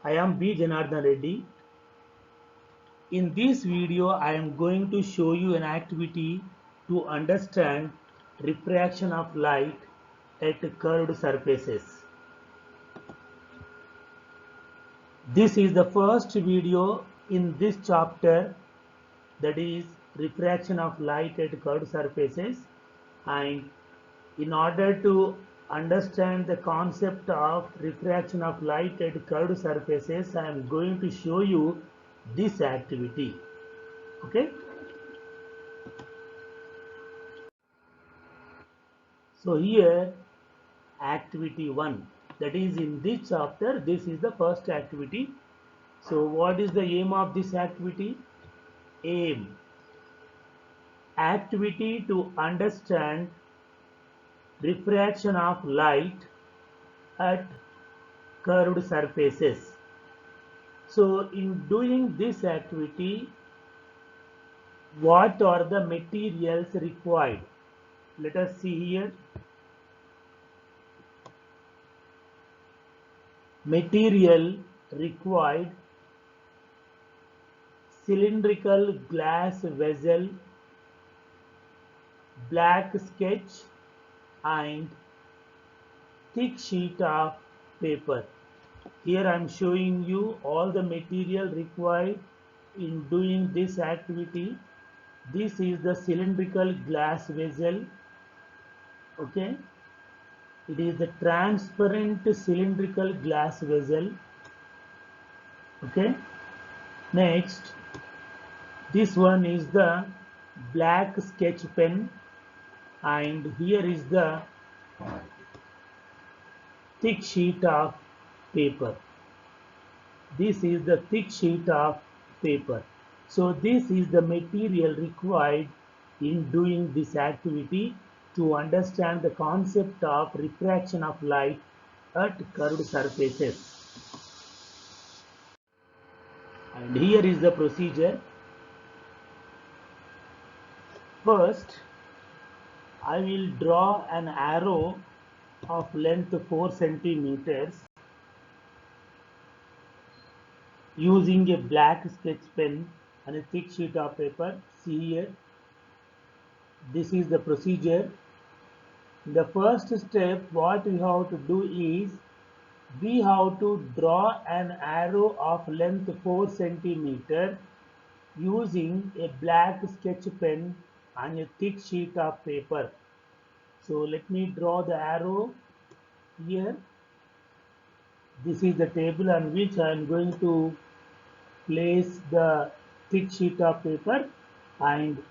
I am B. Janardhan Reddy. In this video, I am going to show you an activity to understand refraction of light at curved surfaces. This is the first video in this chapter, that is refraction of light at curved surfaces, and in order to understand the concept of refraction of light at curved surfaces, I am going to show you this activity. Okay, so here activity 1, that is in this chapter, this is the first activity. So what is the aim of this activity? Aim activity to understand refraction of light at curved surfaces. So in doing this activity, what are the materials required? Let us see here. Material required: cylindrical glass vessel, black sketch, and thick sheet of paper. Here I am showing you all the material required in doing this activity. This is the cylindrical glass vessel. Okay, it is the transparent cylindrical glass vessel. Okay, next, this one is the black sketch pen, and here is the thick sheet of paper. This is the thick sheet of paper. So this is the material required in doing this activity to understand the concept of refraction of light at curved surfaces. And here is the procedure. First, I will draw an arrow of length 4 centimeters using a black sketch pen and a thick sheet of paper. See here, this is the procedure. The first step, what we have to do is, we have to draw an arrow of length 4 centimeter using a black sketch pen and a thick sheet of paper. So let me draw the arrow here. This is the table on which I am going to place the thick sheet of paper, and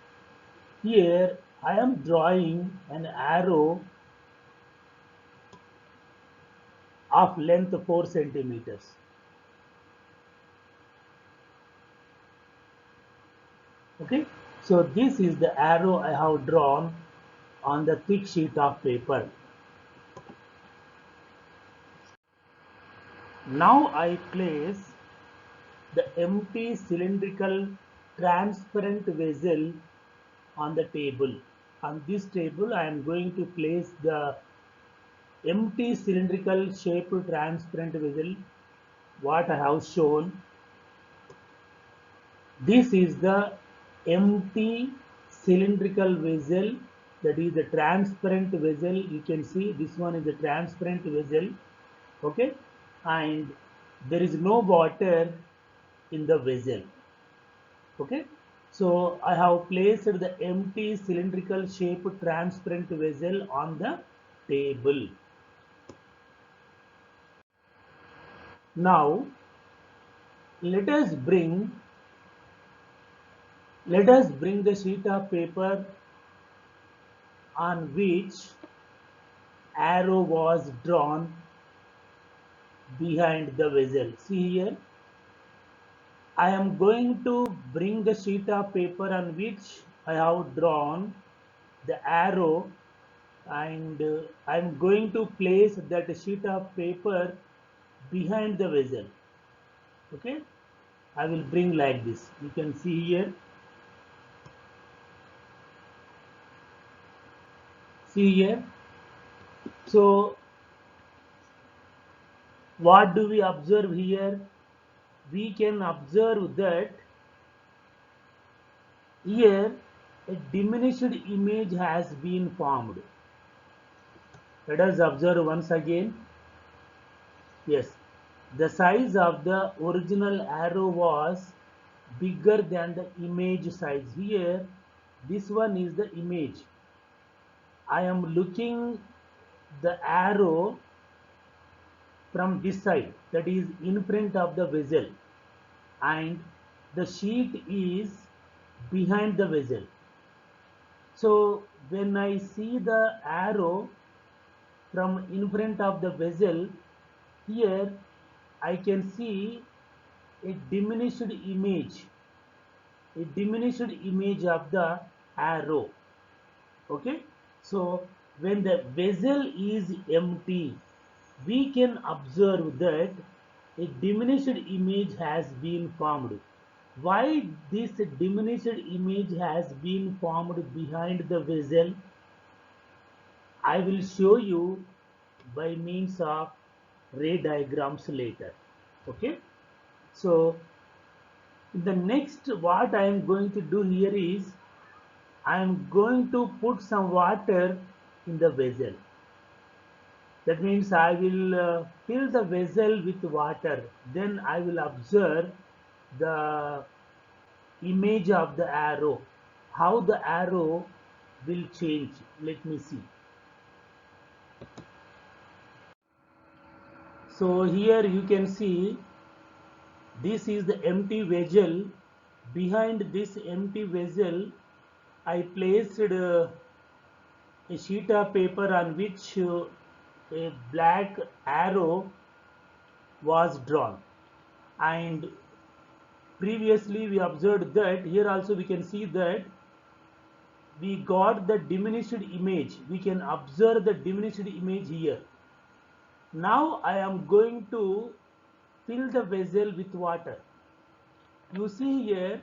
here I am drawing an arrow of length 4 centimeters. Okay, so this is the arrow I have drawn on the thick sheet of paper. Now I place the empty cylindrical transparent vessel on the table. On this table I am going to place the empty cylindrical shaped transparent vessel, what I have shown. This is the empty cylindrical vessel, that is the transparent vessel. You can see this one is the transparent vessel. Okay, and there is no water in the vessel. Okay, so I have placed the empty cylindrical shaped transparent vessel on the table. Now let us bring the sheet of paper on which arrow was drawn behind the vessel. See here, I am going to bring the sheet of paper on which I have drawn the arrow, and I am going to place that sheet of paper behind the vessel. Okay, I will bring like this. You can see here. See here. So what do we observe here? we can observe that here a diminished image has been formed. Let us observe once again. Yes, the size of the original arrow was bigger than the image size. Here, this one is the image. I am looking the arrow from this side, that is in front of the vessel, and the sheet is behind the vessel. So when I see the arrow from in front of the vessel, here I can see a diminished image, of the arrow. Okay, so when the vessel is empty, we can observe that a diminished image has been formed. Why this diminished image has been formed behind the vessel, I will show you by means of ray diagrams later. Okay, so the next what I am going to do here is I am going to put some water in the vessel. That means I will fill the vessel with water. Then I will observe the image of the arrow, how the arrow will change. Let me see. So here you can see this is the empty vessel. Behind this empty vessel, I placed a sheet of paper on which a black arrow was drawn, and previously we observed that here also we can see that we got the diminished image. We can observe the diminished image here. Now I am going to fill the vessel with water. You see here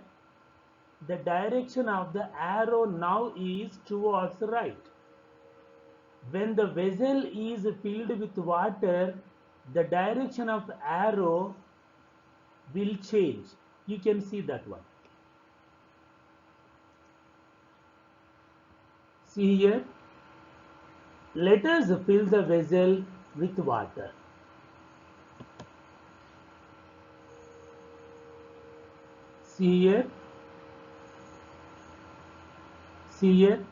the direction of the arrow now is towards right. When the vessel is filled with water, the direction of the arrow will change. You can see that one. See here. Let us fill the vessel with water. See here. See here.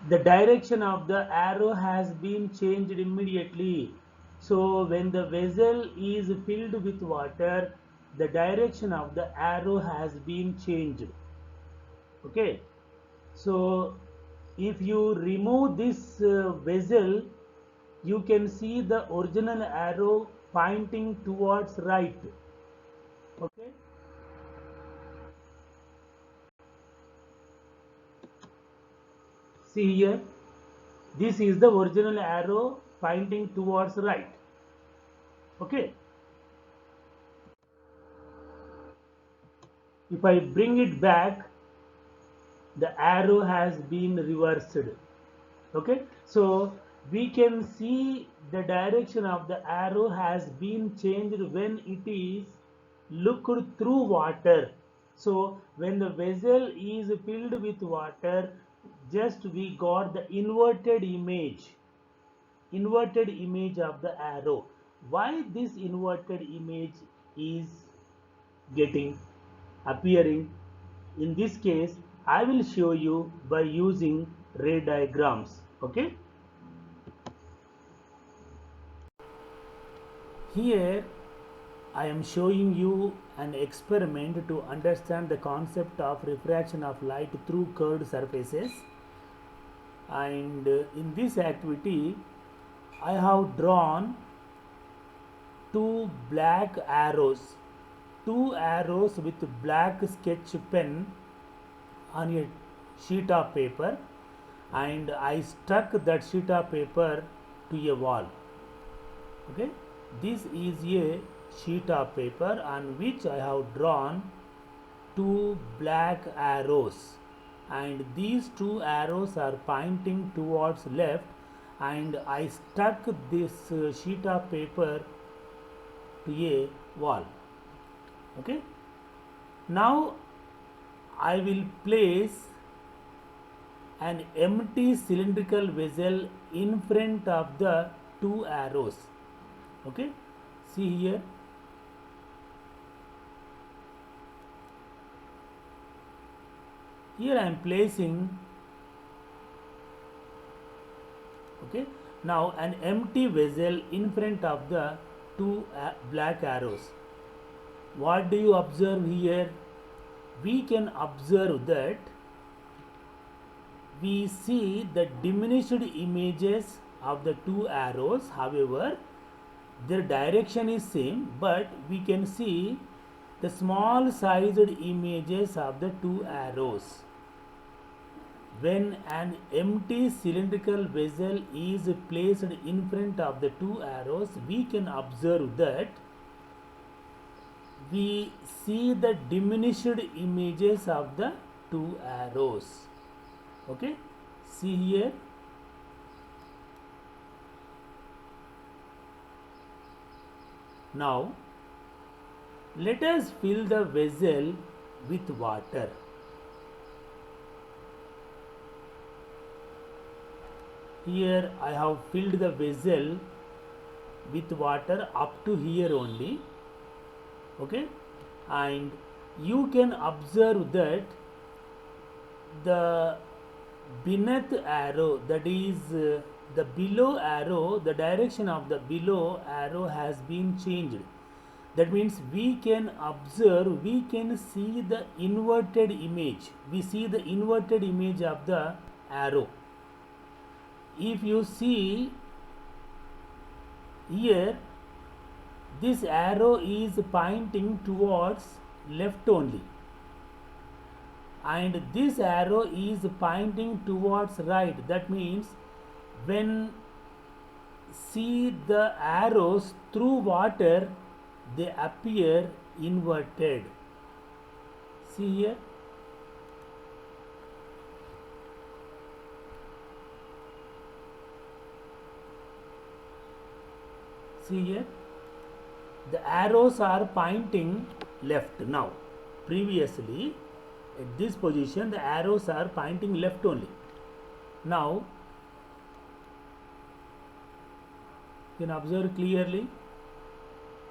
The direction of the arrow has been changed immediately. So when the vessel is filled with water, the direction of the arrow has been changed. Okay, so if you remove this vessel, you can see the original arrow pointing towards right. Okay, see here, this is the original arrow pointing towards right. Okay, if I bring it back, the arrow has been reversed. Okay, so we can see the direction of the arrow has been changed when it is looked through water. So when the vessel is filled with water, just we got the inverted image of the arrow. Why this inverted image is getting appearing? In this case, I will show you by using ray diagrams. Okay, here I am showing you an experiment to understand the concept of refraction of light through curved surfaces, and in this activity I have drawn two arrows with black sketch pen on a sheet of paper, and I stuck that sheet of paper to a wall. Okay, this is a sheet of paper on which I have drawn two black arrows, and these two arrows are pointing towards left, and I stuck this sheet of paper to a wall. Okay. Now I will place an empty cylindrical vessel in front of the two arrows. Okay. See here. Here I am placing, okay, now an empty vessel in front of the two black arrows. What do you observe here? We can observe that we see the diminished images of the two arrows. However, their direction is same, but we can see the small sized images of the two arrows. When an empty cylindrical vessel is placed in front of the two arrows, we can observe that we see the diminished images of the two arrows. Okay, see here. Now let us fill the vessel with water. Here I have filled the vessel with water up to here only. Okay, and you can observe that the beneath arrow, that is the below arrow, the direction of the below arrow has been changed. That means we can observe, we can see the inverted image. We see the inverted image of the arrow. If you see here, this arrow is pointing towards left only, and this arrow is pointing towards right. That means when see the arrows through water, they appear inverted. See here. See here, the arrows are pointing left now. Previously, at this position, the arrows are pointing left only. Now, you can observe clearly,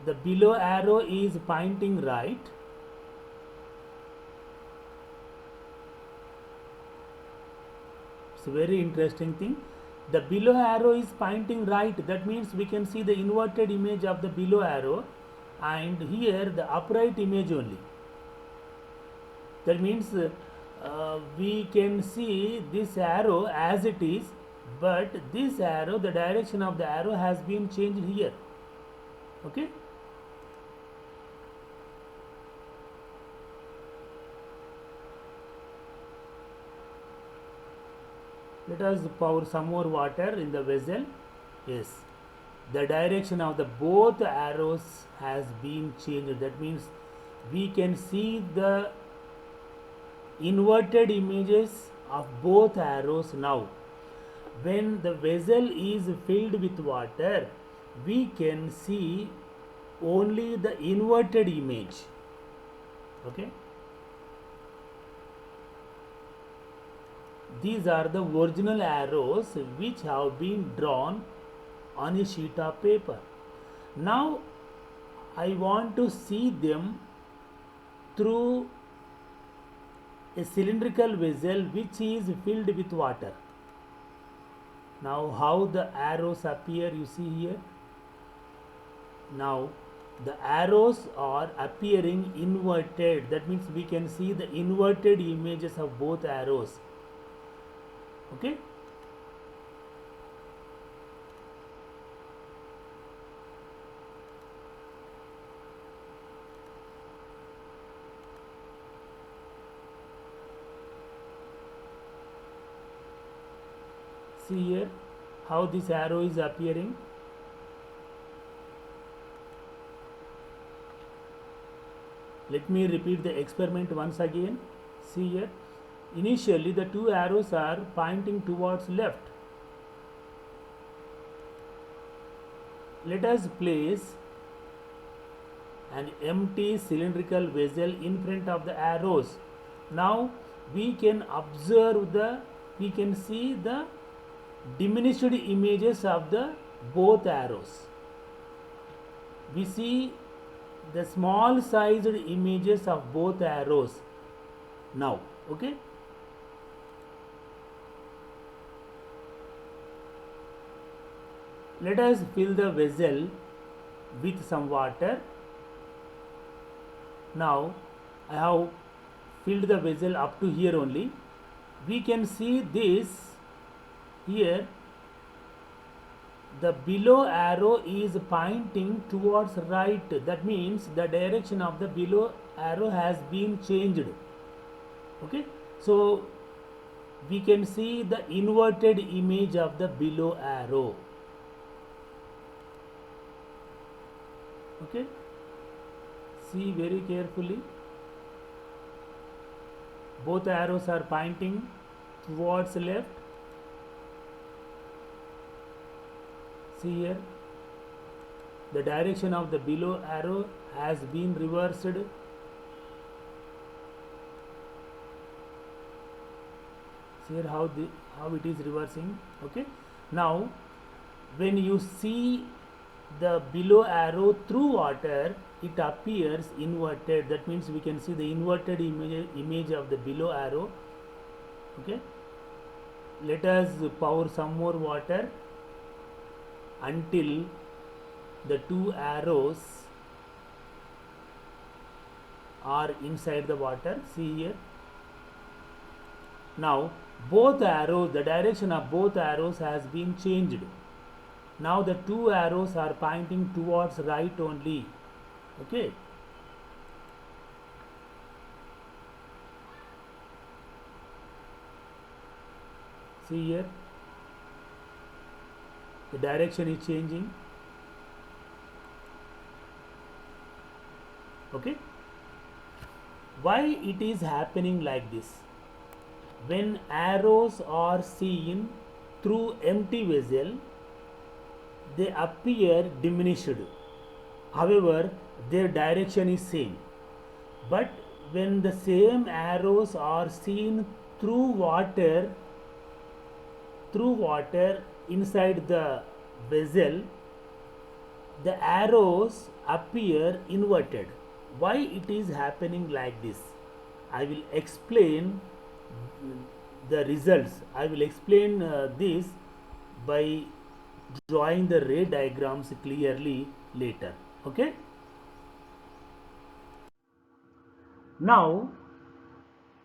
the below arrow is pointing right. It's a very interesting thing. The below arrow is pointing right. That means we can see the inverted image of the below arrow, and here the upright image only. That means we can see this arrow as it is, but this arrow, the direction of the arrow has been changed here. Okay. Let us pour some more water in the vessel. Yes, the direction of the both arrows has been changed. That means we can see the inverted images of both arrows now. When the vessel is filled with water, we can see only the inverted image. Okay. These are the original arrows which have been drawn on a sheet of paper. Now I want to see them through a cylindrical vessel which is filled with water. Now how the arrows appear, you see here. Now the arrows are appearing inverted. That means we can see the inverted images of both arrows. Okay. See here how this arrow is appearing. Let me repeat the experiment once again. See here. Initially, the two arrows are pointing towards left. Let us place an empty cylindrical vessel in front of the arrows. Now we can observe we can see the diminished images of the both arrows. We see the small sized images of both arrows now. Okay. Let us fill the vessel with some water. Now I have filled the vessel up to here only. We can see this here. The below arrow is pointing towards right. That means the direction of the below arrow has been changed. Okay. So we can see the inverted image of the below arrow. Okay. See very carefully. Both arrows are pointing towards left. See here, the direction of the below arrow has been reversed. See here how it is reversing. Okay. Now when you see the below arrow through water, it appears inverted. That means we can see the inverted image of the below arrow. Okay. Let us pour some more water until the two arrows are inside the water. See here. Now both arrows, the direction of both arrows has been changed. Now the two arrows are pointing towards right only. Okay. See here, the direction is changing. Okay. Why it is happening like this? When arrows are seen through empty vessel, they appear diminished. However, their direction is same. But when the same arrows are seen through water inside the vessel, the arrows appear inverted. Why it is happening like this? I will explain the results. I will explain this by drawing the ray diagrams clearly later. Okay. Now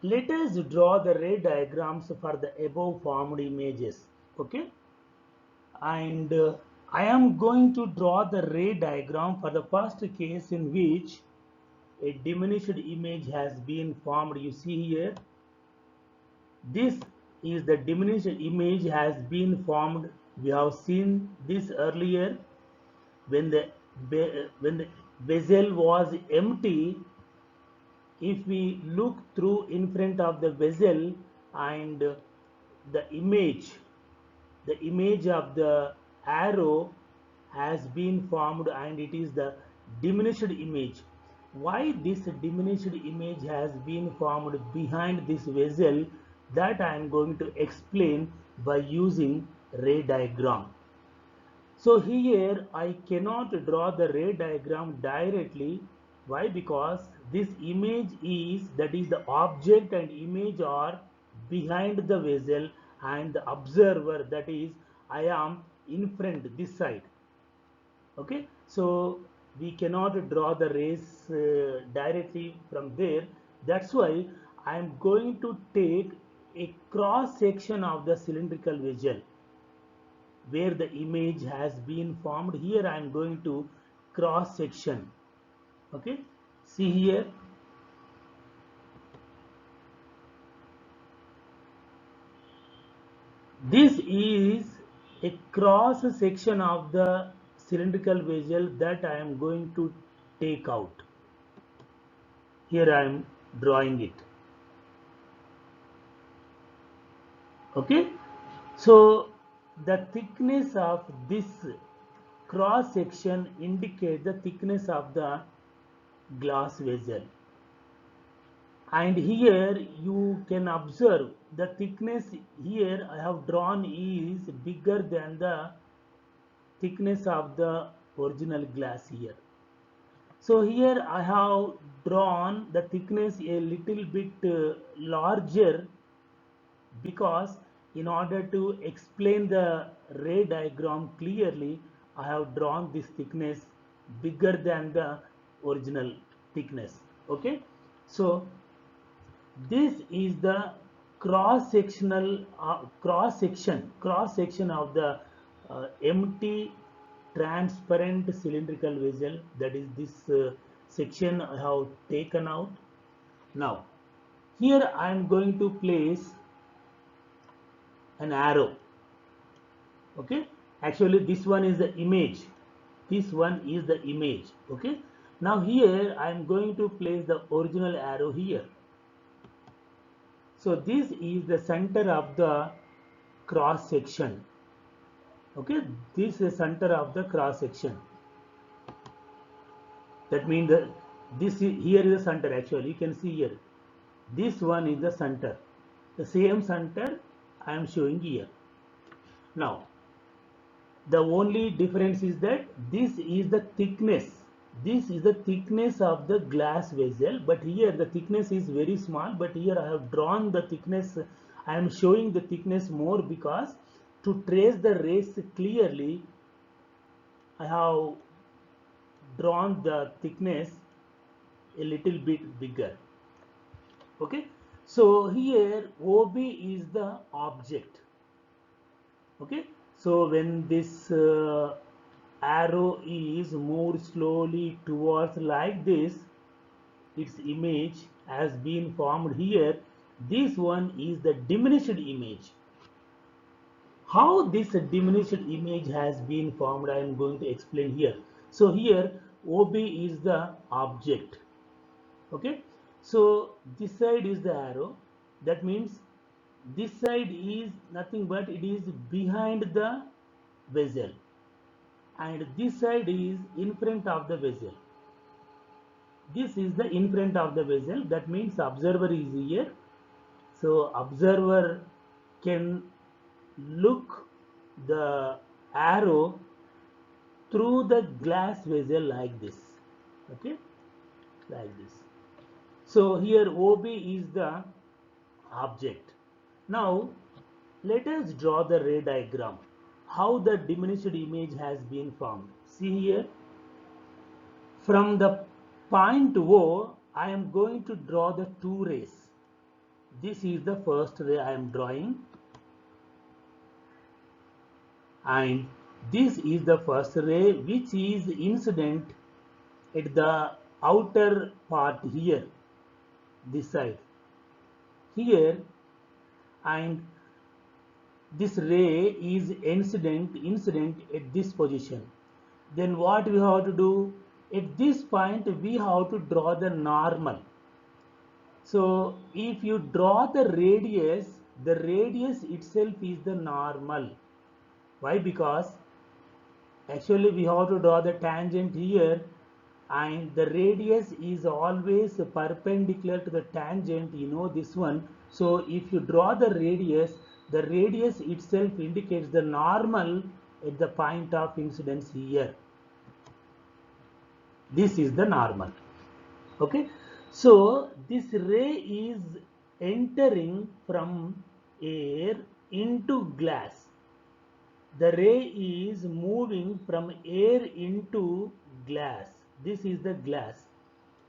let us draw the ray diagrams for the above formed images. Okay. And I am going to draw the ray diagram for the first case in which a diminished image has been formed. You see here, this is the diminished image has been formed. We have seen this earlier when the vessel was empty. If we look through in front of the vessel, and the image of the arrow has been formed, and it is the diminished image. Why this diminished image has been formed behind this vessel, that I am going to explain by using ray diagram. So here I cannot draw the ray diagram directly. Why? Because this image is, that is the object and image are behind the vessel, and the observer, that is I am in front this side. Okay, so we cannot draw the rays directly from there. That's why I am going to take a cross section of the cylindrical vessel where the image has been formed. Here I am going to cross section. Okay, see here, this is a cross section of the cylindrical vessel that I am going to take out. Here I am drawing it. Okay, so the thickness of this cross section indicates the thickness of the glass vessel. And here you can observe the thickness here I have drawn is bigger than the thickness of the original glass here. So here I have drawn the thickness a little bit larger, because in order to explain the ray diagram clearly, I have drawn this thickness bigger than the original thickness. Okay, so this is the cross section of the empty transparent cylindrical vessel. That is this section I have taken out. Now here I am going to place an arrow. Okay, actually this one is the image, this one is the image. Okay, now here I am going to place the original arrow here. So this is the center of the cross section. Okay, this is the center of the cross section. That means that this is, here is the center. Actually you can see here, this one is the center, the same center I am showing here. Now the only difference is that this is the thickness, this is the thickness of the glass vessel, but here the thickness is very small, but here I have drawn the thickness, I am showing the thickness more, because to trace the rays clearly I have drawn the thickness a little bit bigger. Okay, so here OB is the object. Okay, so when this arrow is moved slowly towards like this, its image has been formed here. This one is the diminished image. How this diminished image has been formed, I am going to explain here. So here OB is the object. Okay, so this side is the arrow. That means this side is nothing but it is behind the vessel, and this side is in front of the vessel. This is the in front of the vessel. That means observer is here. So observer can look the arrow through the glass vessel like this. Okay, like this. So here OB is the object. Now let us draw the ray diagram, how the diminished image has been formed. See here, from the point O I am going to draw the two rays. This is the first ray I am drawing, and this is the first ray which is incident at the outer part here, this side here, and this ray is incident at this position. Then what we have to do, at this point we have to draw the normal. So if you draw the radius itself is the normal. Why? Because actually we have to draw the tangent here, and the radius is always perpendicular to the tangent, you know this one. So if you draw the radius itself indicates the normal at the point of incidence here. This is the normal. Okay, so this ray is entering from air into glass. The ray is moving from air into glass. This is the glass.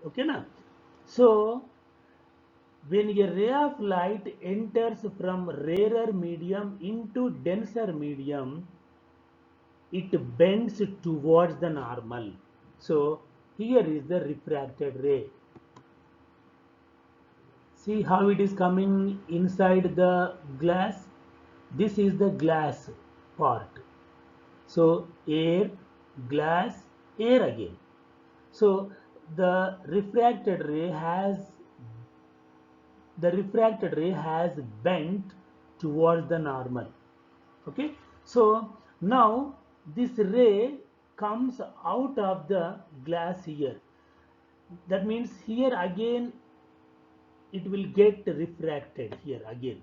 Okay now. So when a ray of light enters from rarer medium into denser medium, it bends towards the normal. So here is the refracted ray. See how it is coming inside the glass. This is the glass part. So air, glass, air again. So the refracted ray has bent towards the normal. Okay, so now this ray comes out of the glass here. That means here again it will get refracted here again.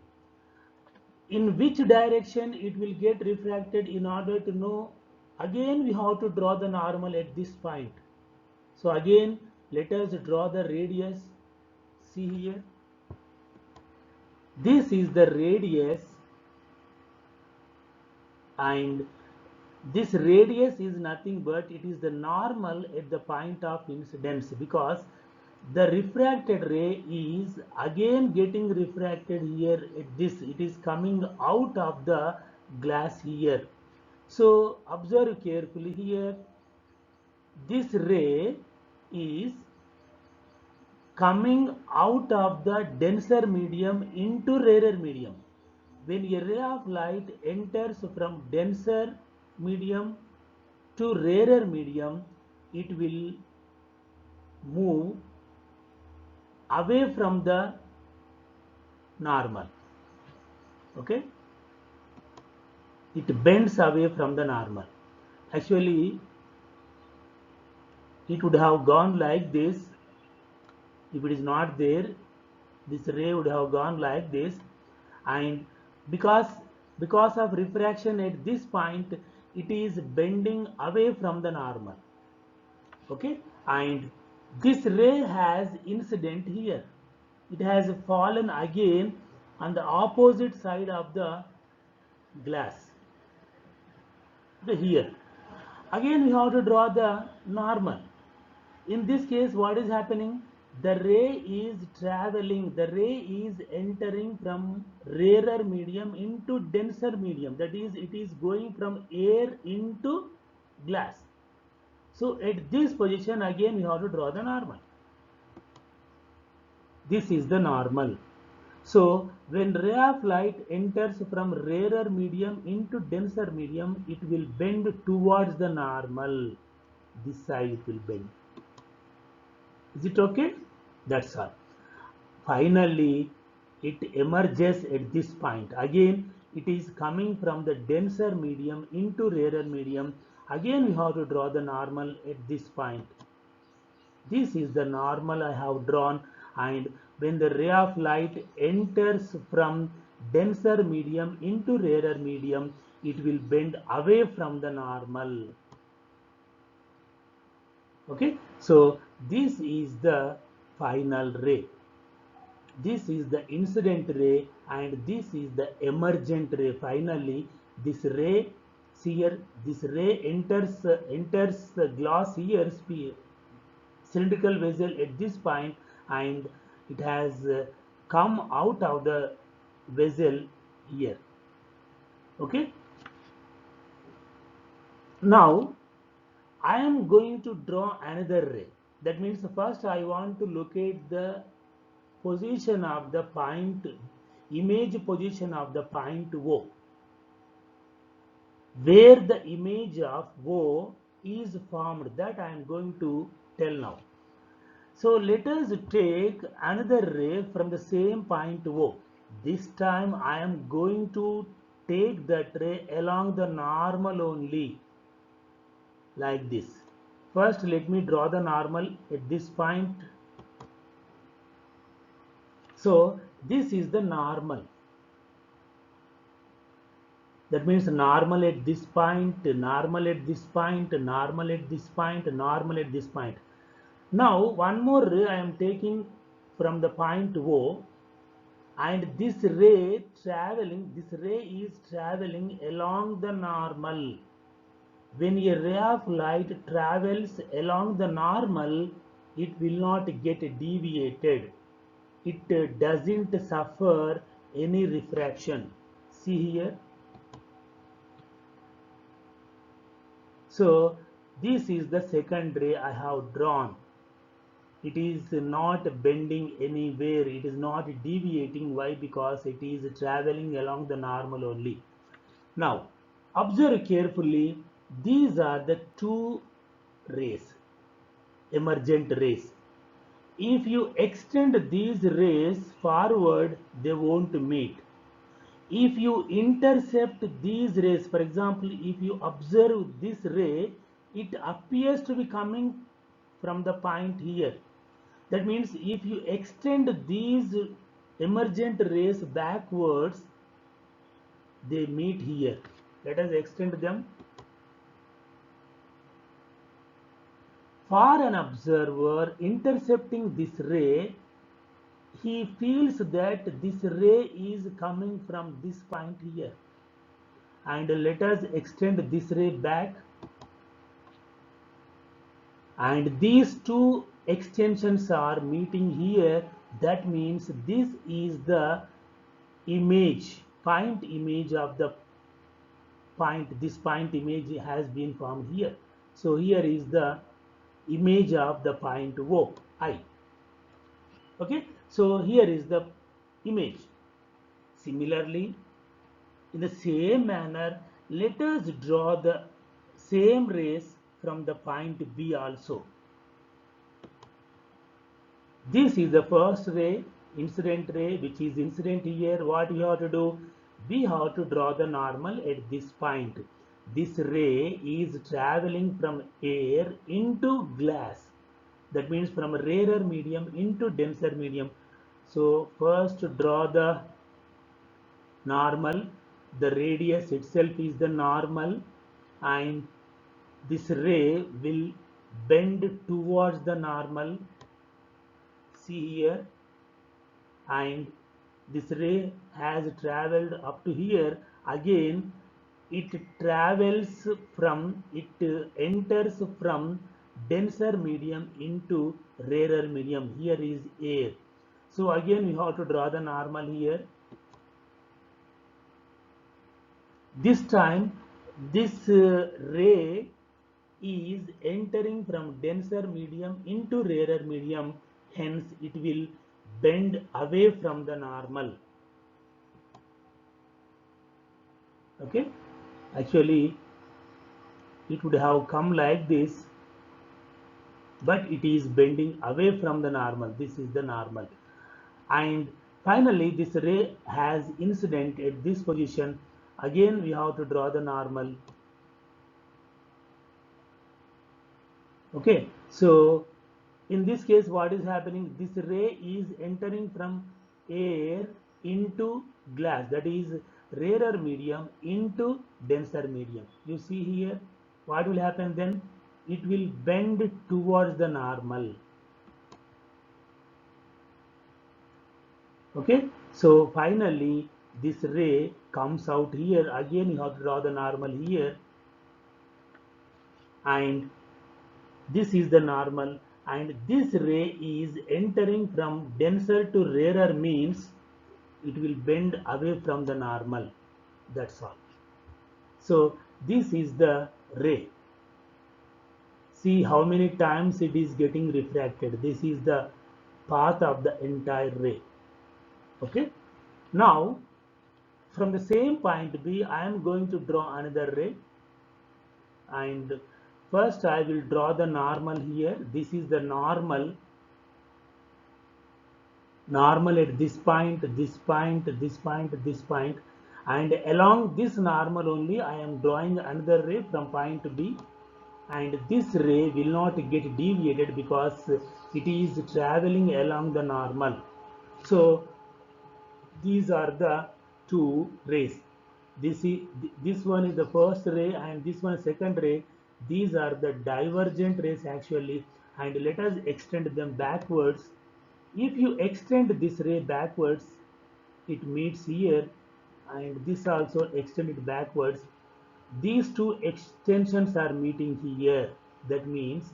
In which direction it will get refracted, in order to know, again we have to draw the normal at this point. So again let us draw the radius. See here, this is the radius, and this radius is nothing but it is the normal at the point of incidence, because the refracted ray is again getting refracted here at this, it is coming out of the glass here. So observe carefully here, this ray is coming out of the denser medium into rarer medium. When a ray of light enters from denser medium to rarer medium, it will move away from the normal. Okay, it bends away from the normal. Actually it would have gone like this. If it is not there, this ray would have gone like this, and because of refraction at this point, it is bending away from the normal. Okay, and this ray has incident here, it has fallen again on the opposite side of the glass. Okay, here again we have to draw the normal. In this case, what is happening? The ray is traveling, the ray is entering from rarer medium into denser medium. That is, it is going from air into glass. So at this position, again we have to draw the normal. This is the normal. So when ray of light enters from rarer medium into denser medium, it will bend towards the normal. This side it will bend. Is it okay? That's all. Finally, it emerges at this point. Again, it is coming from the denser medium into rarer medium. Again, we have to draw the normal at this point. This is the normal I have drawn, and when the ray of light enters from denser medium into rarer medium, it will bend away from the normal. Okay, so this is the final ray, this is the incident ray, and this is the emergent ray. Finally this ray, see here, this ray enters the glass here, cylindrical vessel at this point, and it has come out of the vessel here. Okay, now I am going to draw another ray. That means first I want to locate the position of the point, image position of the point O, where the image of O is formed, that I am going to tell now. So let us take another ray from the same point O. This time I am going to take that ray along the normal only, like this. First let me draw the normal at this point. So this is the normal. That means normal at this point, normal at this point, normal at this point, normal at this point. Now one more ray I am taking from the point O, and this ray is traveling along the normal. When a ray of light travels along the normal, it will not get deviated. It doesn't suffer any refraction. See here. So this is the second ray I have drawn. It is not bending anywhere, it is not deviating. Why? Because it is traveling along the normal only. Now observe carefully, these are the two rays, emergent rays. If you extend these rays forward, they won't meet. If you intercept these rays, for example, if you observe this ray, it appears to be coming from the point here. That means if you extend these emergent rays backwards, they meet here. Let us extend them. For an observer intercepting this ray, he feels that this ray is coming from this point here. And let us extend this ray back. And these two extensions are meeting here. That means this is the point image of the point. This point image has been formed here. So here is the image of the point O, I. Okay, so here is the image. Similarly, in the same manner, let us draw the same rays from the point B also. This is the first ray, incident ray, which is incident here. What we have to do? We have to draw the normal at this point. This ray is traveling from air into glass. That means from a rarer medium into denser medium. So first draw the normal. The radius itself is the normal, and this ray will bend towards the normal. See here, and this ray has traveled up to here. Again it travels from, it enters from denser medium into rarer medium. Here is air. So again we have to draw the normal here. This time this ray is entering from denser medium into rarer medium, hence it will bend away from the normal. Okay, actually it would have come like this, but it is bending away from the normal. This is the normal. And finally this ray has incident at this position. Again we have to draw the normal. Okay, so in this case what is happening? This ray is entering from air into glass, that is rarer medium into denser medium. You see here, what will happen then? It will bend towards the normal. Okay, so finally this ray comes out here. Again you have to draw the normal here, and this is the normal, and this ray is entering from denser to rarer, means it will bend away from the normal. That's all. So this is the ray. See how many times it is getting refracted. This is the path of the entire ray. Okay, now from the same point B I am going to draw another ray, and first I will draw the normal here. This is the normal at this point, this point, this point, this point, and along this normal only I am drawing another ray from point B, and this ray will not get deviated because it is traveling along the normal. So these are the two rays. This one is the first ray and this one is second ray. These are the divergent rays actually, and let us extend them backwards. If you extend this ray backwards, it meets here, and this also extended backwards. These two extensions are meeting here. That means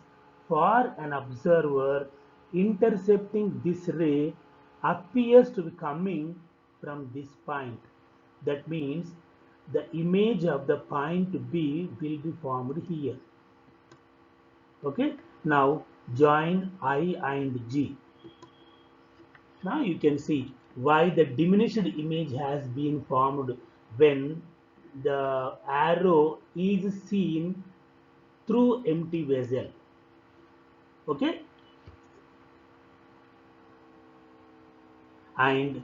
for an observer, intercepting this ray appears to be coming from this point. That means the image of the point B will be formed here. Okay, now join I and G. Now you can see why the diminished image has been formed when the arrow is seen through empty vessel. Okay, and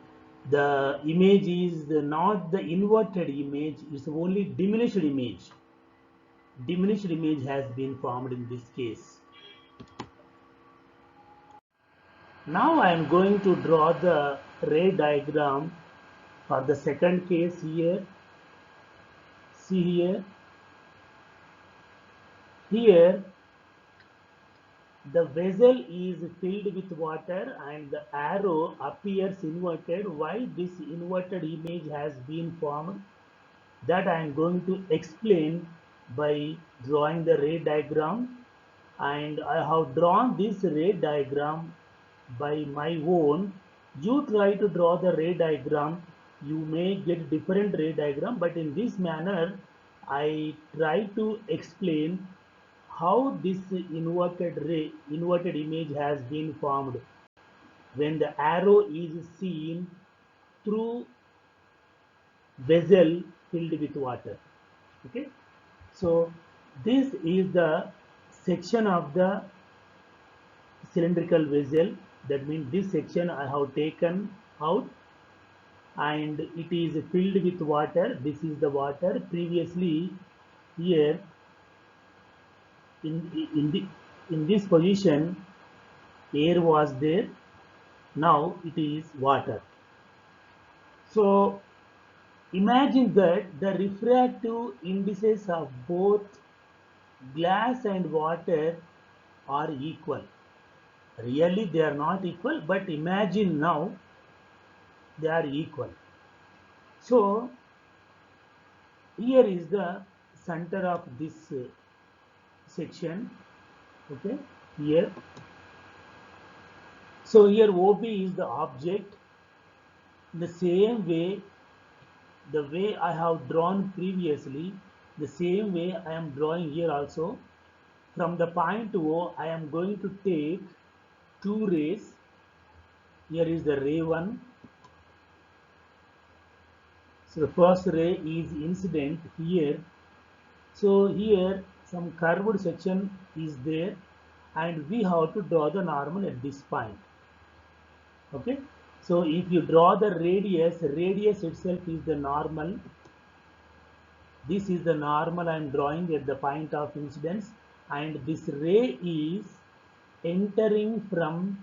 the image is not the inverted image, it's only diminished image. Diminished image has been formed in this case. Now I am going to draw the ray diagram for the second case here. See here. Here the vessel is filled with water and the arrow appears inverted. Why this inverted image has been formed, that I am going to explain by drawing the ray diagram. And I have drawn this ray diagram by my own. You try to draw the ray diagram, you may get different ray diagram, but in this manner I try to explain how this inverted image has been formed when the arrow is seen through vessel filled with water. Okay, so this is the section of the cylindrical vessel. That means this section I have taken out and it is filled with water. This is the water. Previously here in this position air was there. Now it is water. So imagine that the refractive indices of both glass and water are equal. Really they are not equal, but imagine now they are equal. So here is the center of this section. Okay, here. So here OB is the object. In the same way, the way I have drawn previously, the same way I am drawing here also. From the point O, I am going to take two rays. Here is the ray 1. So the first ray is incident here. So here some curved section is there and we have to draw the normal at this point. Okay, so if you draw the radius itself is the normal. This is the normal I am drawing at the point of incidence, and this ray is entering from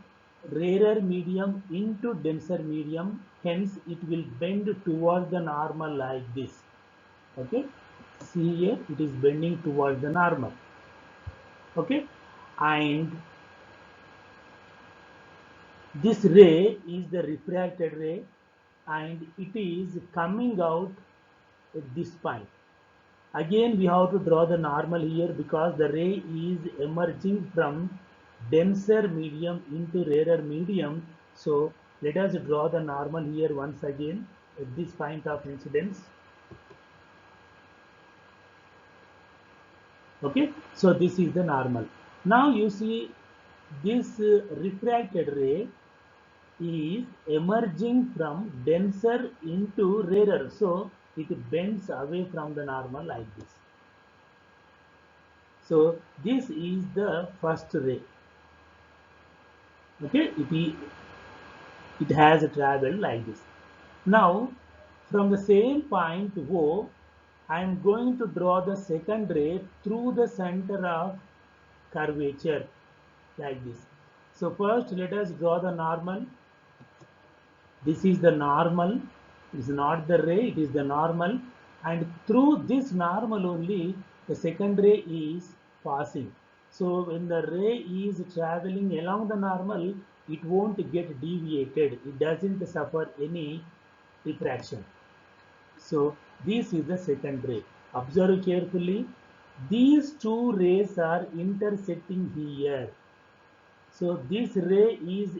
rarer medium into denser medium, hence it will bend towards the normal like this. Okay, see here it is bending towards the normal. Okay, and this ray is the refracted ray and it is coming out at this point. Again we have to draw the normal here because the ray is emerging from denser medium into rarer medium. So let us draw the normal here once again at this point of incidence. Okay, so this is the normal. Now you see this refracted ray is emerging from denser into rarer, so it bends away from the normal like this. So this is the first ray. Okay, it has traveled like this. Now from the same point O, I am going to draw the second ray through the center of curvature like this. So first let us draw the normal. This is the normal. It is not the ray, it is the normal, and through this normal only the second ray is passing. So when the ray is traveling along the normal, it won't get deviated, it doesn't suffer any refraction. So this is the second ray. Observe carefully, these two rays are intersecting here. So this ray is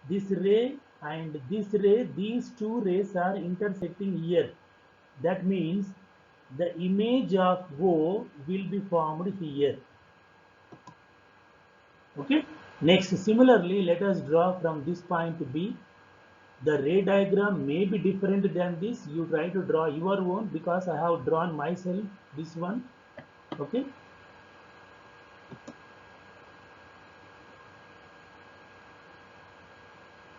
this ray and this ray, these two rays are intersecting here. That means the image of O will be formed here. Okay. Next, similarly, let us draw from this point B. The ray diagram may be different than this. You try to draw your own because I have drawn myself this one. Okay.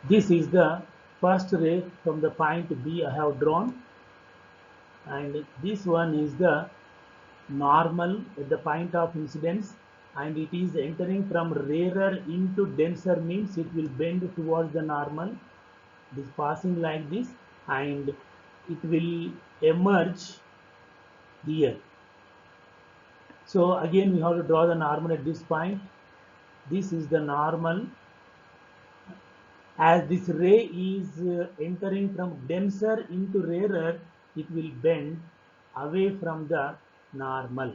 This is the first ray from the point B I have drawn, and this one is the normal at the point of incidence. and it is entering from rarer into denser, means it will bend towards the normal. It is passing like this, and it will emerge here. So again we have to draw the normal at this point. This is the normal. As this ray is entering from denser into rarer, it will bend away from the normal.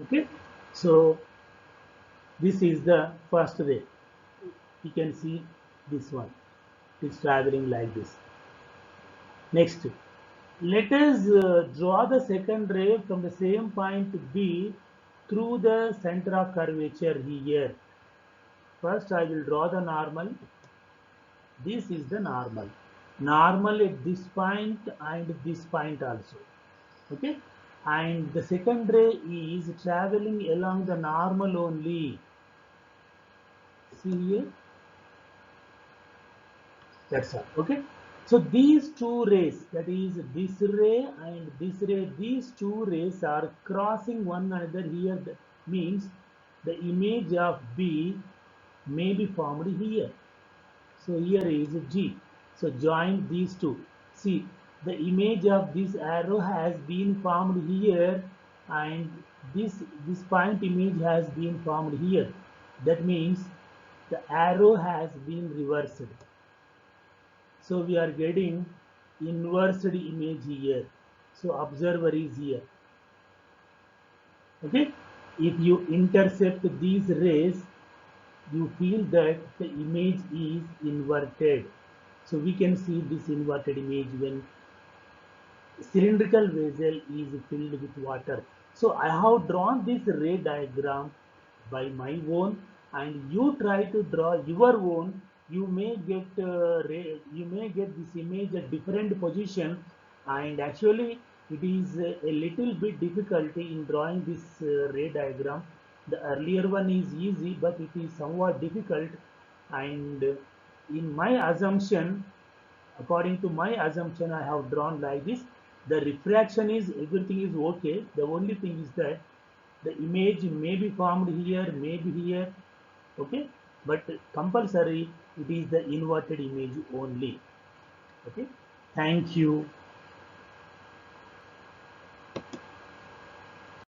Okay, so this is the first ray. You can see this one. It's traveling like this. Next, let us draw the second ray from the same point B through the center of curvature here. First, I will draw the normal. This is the normal. Normal at this point and this point also. Okay. And the second ray is traveling along the normal only. See here. That's all. Okay. So these two rays, that is this ray and this ray, these two rays are crossing one another here. That means the image of B may be formed here. So here is G. So join these two. See, the image of this arrow has been formed here, and this point image has been formed here. That means the arrow has been reversed. So we are getting inversed image here. So observer is here. Okay. If you intercept these rays, you feel that the image is inverted. So we can see this inverted image when cylindrical vessel is filled with water. So I have drawn this ray diagram by my own, and you try to draw your own. You may get this image at different position, and actually it is a little bit difficulty in drawing this ray diagram. The earlier one is easy, but it is somewhat difficult, and in my assumption, according to my assumption, I have drawn like this. The refraction is, everything is okay. The only thing is that the image may be formed here, maybe here, okay, but compulsory it is the inverted image only. Okay, thank you.